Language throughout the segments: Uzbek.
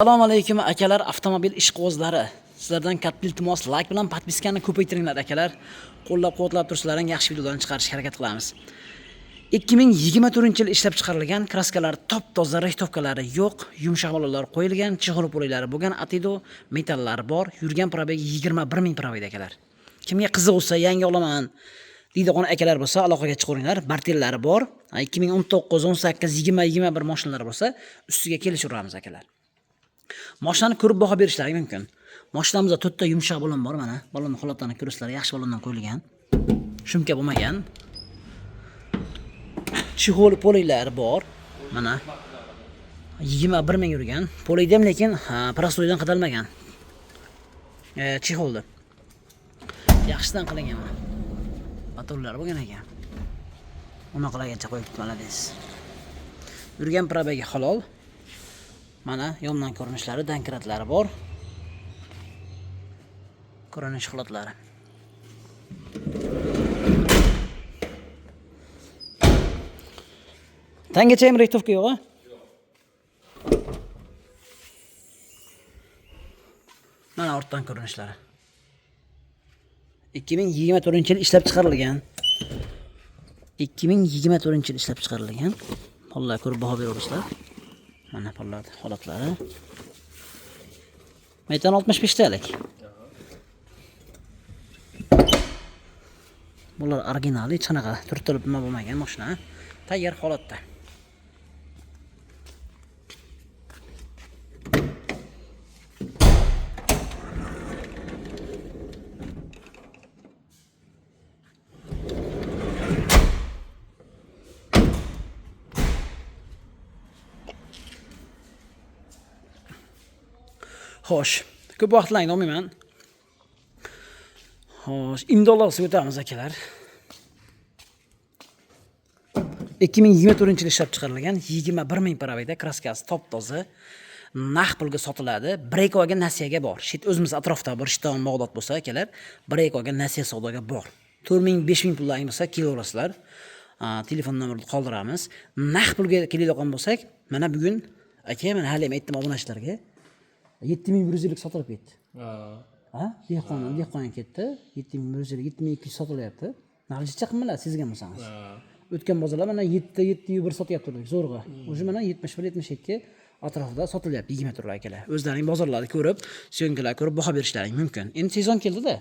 Assalomu alaykum akalar, avtomobil ishqibozlari. Sizlardan katta iltimos, like bilan podpiskani ko'paytiringlar akalar. Qo'llab-quvvatlab tursalaring yaxshi videolarni chiqarishga harakat qilamiz. 2024-yil ishlab chiqarilgan kraskalar top-toza rixtovkalari yo'q, yumshoq bolalar qo'yilgan, chig'ir po'liklari bo'lgan Atido metallari bor. Yurgan probegi 21 ming probeg akalar. Kimga qiziq bo'lsa, yangi olaman deydigan akalar bo'lsa, aloqaga chiqaringlar. Bartellari bor. 2019, 18, 20, 21 mashinalar bo'lsa, ustiga kelishaveramiz akalar. Mashinani ko'rib baho berishlari mumkin. Mashinamizda 4 ta yumshoq balon bor mana. Balonning holatini ko'rasizlar, yaxshi balondan qo'yilgan. Shumka bo'lmagan. Chig'ol poliklari bor. Mana 21 ming yurgan. Polida ham lekin prostoydan qadalmagan. Chig'oldi. Yaxshidan qilingan mana. Motorlar bo'lgan ekan. Uni qilgancha qo'yib ketmaladiz. Yurgan probegi halol. Mana yondan ko'rinishlari, dankiratlari bor. Ko'rinish holatlari. Tangacha ham rixtovka yo'q-a? Mana ortdan ko'rinishlari. 2024-yil ishlab chiqarilgan. 2024-yil ishlab chiqarilgan. Alloh ko'rib baho beraverasizlar. Mana pollar holatlari. Metan 65 talik. Bular original, hech qanaqa turtilib nima bo'lmagan mashina. Tayyor holatda. Xo'sh, ko'p vaqtlarni olmayman. Xo'sh, imzolarga o'tamiz akalar. 2024-yil ishlab chiqarilgan 21 ming probegda kraskasi top-toza naq pulga sotiladi. Breykoga nasiyaga bor. Shit o'zimiz atrofda bir shton Bag'dod bo'lsa akalar, Breykoga nasiya savdoga bor. 4000, 5000 pullaringiz bo'lsa kelaverasizlar. Telefon nomerini qoldiramiz. Naq pulga keladigan bo'lsak, mana bugun aka men hali ham aytdim obunachilarga 7150 sotilib ketdi. Dehqon ketdi. 7150, 7200 sotilyapti. Naqlicha qilmalar sizgan bo'lsangiz. O'tgan bozorlar mana 701 sotyapti zo'rg'a. O'sha mana 71, 72 atrofida sotilyapti 20 turli akalar. O'zlarining bozorlarni ko'rib, syomkalar ko'rib baho berishlaring mumkin. Endi sezon keldi-da.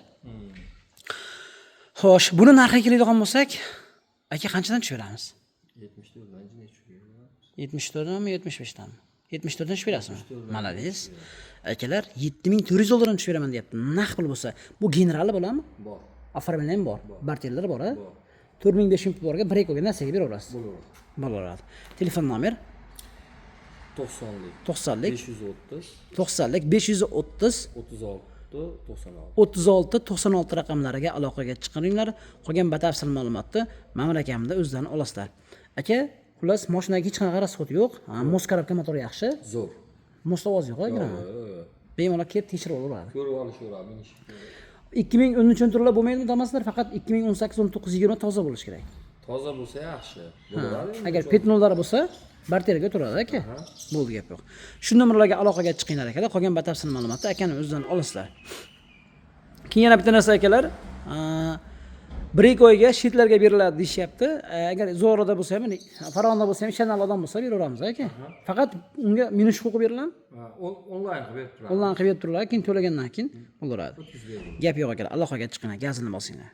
Xo'sh, buni narxiga keladigan bo'lsak, aka qanchadan tushib beramiz? 74 dan necha beramiz? 74 danmi, 75 danmi? 74 dan tushib berasizmi? Malades. Akalar 7400 dollardan tushib beraman deyapti. Naq pul bo'lsa, bu generali bo'ladimi? Bor. Oformlani ham bor. Bartellar bor-a? 4500 pul borga breykoga nasiyaga beraverasiz. Bo'laveradi. Telefon nomer 90lik 530 36 96 raqamlariga aloqaga chiqaringlar. Qolgan batafsil ma'lumotni Mamar akamda o'zidan olasizlar. Aka, xullas mashinaga hech qanaqa rasxod yo'q. Mos korobka motori yaxshi. Zo'r. Mos ovoz yo'q, agami? Bemalol kelib tekshirib olaveradi. Ko'rib olishaveradi. 2013 turlar bo'lmaydi damaslar, faqat 2018, 19, 20 toza bo'lish kerak. Toza bo'lsa yaxshi. Bo'laveradi. Agar petnollar bo'lsa, barterga turadi aka. Bo'ldi gap yo'q. Shu nomerlarga aloqaga chiqinglar akalar. Qolgan batafsil ma'lumotni akani o'zidan olasizlar. Keyin yana bitta narsa akalar, breykoga shitlarga beriladi deyapti. Agar zo'rida bo'lsa ham, Farg'onada bo'lsa ham, Shanal odam bo'lsa beraveramiz aka. Faqat unga minus huquqi beriladimi? Onlayn qilib berib turadi. Onlayn qilib berib turadi, keyin to'lagandan keyin bo'laveradi. Gap yo'q akalar. Aloqaga chiqinglar, gazini bosinglar.